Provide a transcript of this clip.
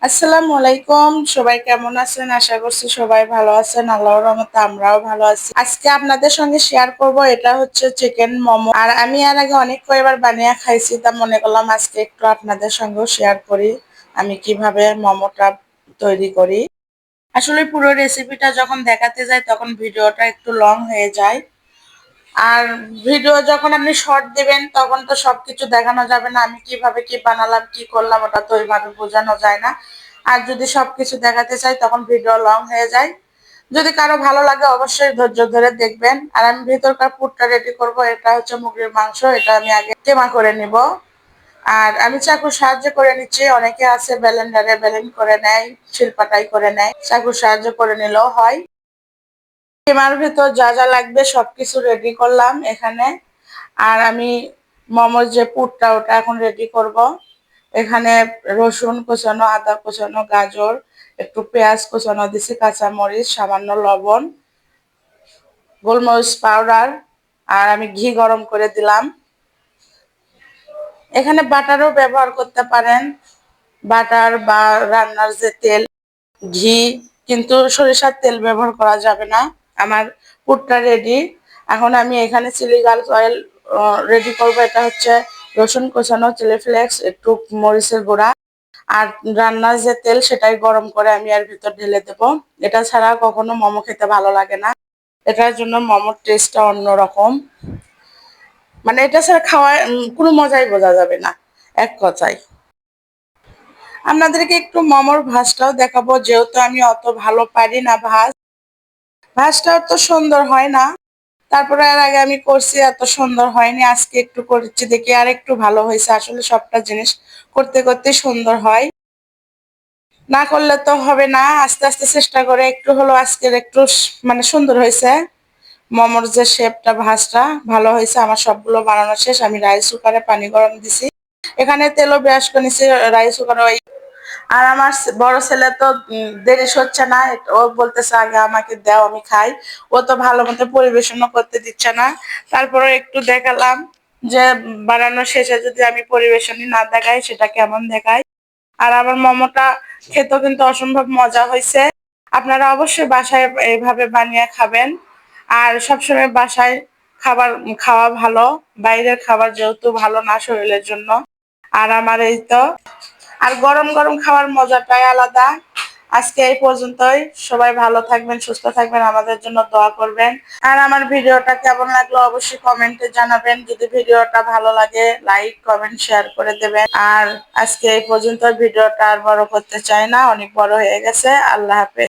আসসালামু আলাইকুম। সবাই কেমন আছেন? আশা করছি সবাই ভালো আছেন। আল্লাহর রহমতে আমরাও ভালো আছি। আজকে আপনাদের সঙ্গে শেয়ার করব, এটা হচ্ছে চিকেন মোমো। আর আমি এর আগে অনেক কয়েকবার বানিয়ে খাইছি, তা মনে করলাম আজকে একটু আপনাদের সঙ্গেও শেয়ার করি আমি কিভাবে মোমোটা তৈরি করি। আসলে পুরো রেসিপিটা যখন দেখাতে যাই তখন ভিডিওটা একটু লং হয়ে যায়। আর ভিডিও যখন আপনি শর্ট দিবেন তখন তো সবকিছু দেখানো যাবে না, আমি কিভাবে কি বানালাম কি করলাম ওটা তো ওইভাবে বোঝানো যায় না। আর যদি সবকিছু দেখাতে চাই তখন ভিডিও লং হয়ে যায়। যদি কারো ভালো লাগে অবশ্যই ধৈর্য ধরে দেখবেন। আর আমি ভেতরকার পুরটা রেডি করব। এটা হচ্ছে মুরগির মাংস, এটা আমি আগে কেমা করে নিব। আর আমি চাকুর সাহায্যে করে নিচ্ছি, অনেকে আছে ব্লেন্ডারে ব্লেন্ড করে নেয়, শিলপাটাই করে নেয়, চাকুর সাহায্য করে নিলেও হয়। কেমার ভেতর যা যা লাগবে সবকিছু রেডি করলাম এখানে। আর আমি মোমোর যে পুরটা ওটা এখন রেডি করব। এখানে রসুন কোচানো, আদা কোচানো, গাজর, একটু পেঁয়াজ কোচানো দিছি, কাঁচামরিচ, সামান্য লবণ, গোলমরিচ পাউডার, আর আমি ঘি গরম করে দিলাম। এখানে বাটারও ব্যবহার করতে পারেন, বাটার বা রান্নার যে তেল, ঘি, কিন্তু সরিষার তেল ব্যবহার করা যাবে না। আমার পুরটা রেডি। এখন আমি এখানে চিলি গার্লিক অয়েল রেডি করব। এটা হচ্ছে রসুন কোচানো, চিলি ফ্লেক্স, একটু মরিচের গুঁড়া, আর রান্নার যে তেল সেটাই গরম করে আমি এর ভিতর ঢেলে দেবো। এটা ছাড়া কখনো মোমো খেতে ভালো লাগে না, এটার জন্য মোমোর টেস্টটা অন্যরকম। মানে এটা ছাড়া খাওয়ায় কোনো মজাই বোঝা যাবে না এক কথায়। আপনাদেরকে একটু মোমোর ভাজটাও দেখাবো, যেহেতু আমি অত ভালো পারি না ভাজ, ভাজটা অত সুন্দর হয় না। তারপরে এর আগে আমি করছি, এত সুন্দর হয়নি, আজকে একটু করছি দেখি আর একটু ভালো হয়েছে। আসলে সবটা জিনিস করতে করতে সুন্দর হয়, না করলে তো হবে না। আস্তে আস্তে চেষ্টা করে একটু হলো আজকের একটু মানে সুন্দর হয়েছে। মোমোর যে শেপটা ভাজটা ভালো হয়েছে। আমার সবগুলো বানানো শেষ। আমি রাইস কুকারে পানি গরম দিছি, এখানে তেলও ব্রাশ করে নিছি রাইস কুকারে। আর আমার বড় ছেলে তো দেরি হচ্ছে না, ও বলতেছে আগে আমাকে দাও আমি খাই। ও তো ভালো মতো পরিবেশনও করতে দিচ্ছে না। তারপরে একটু দেখালাম যে বানানো শেষে যদি আমি পরিবেশনই না দেখাই সেটা কেমন দেখায়। আর আমার মোমোটা খেতেও কিন্তু অসম্ভব মজা হয়েছে। আপনারা অবশ্যই বাসায় এইভাবে বানিয়ে খাবেন। আর সবসময় বাসায় খাবার খাওয়া ভালো, বাইরের খাবার যেহেতু ভালো না শরীরের জন্য। আর আমার এই তো, আর গরম গরম খাওয়ার মজাটাই আলাদা। আজকে এই পর্যন্তই। সবাই ভালো থাকবেন, সুস্থ থাকবেন, আমাদের জন্য দোয়া করবেন। আর আমার ভিডিওটা কেমন লাগলো অবশ্যই কমেন্টে জানাবেন। যদি ভিডিওটা ভালো লাগে লাইক কমেন্ট শেয়ার করে দেবেন। আর আজকে এই পর্যন্ত, ভিডিওটা আর বড় করতে চাই না, অনেক বড় হয়ে গেছে। আল্লাহ হাফেজ।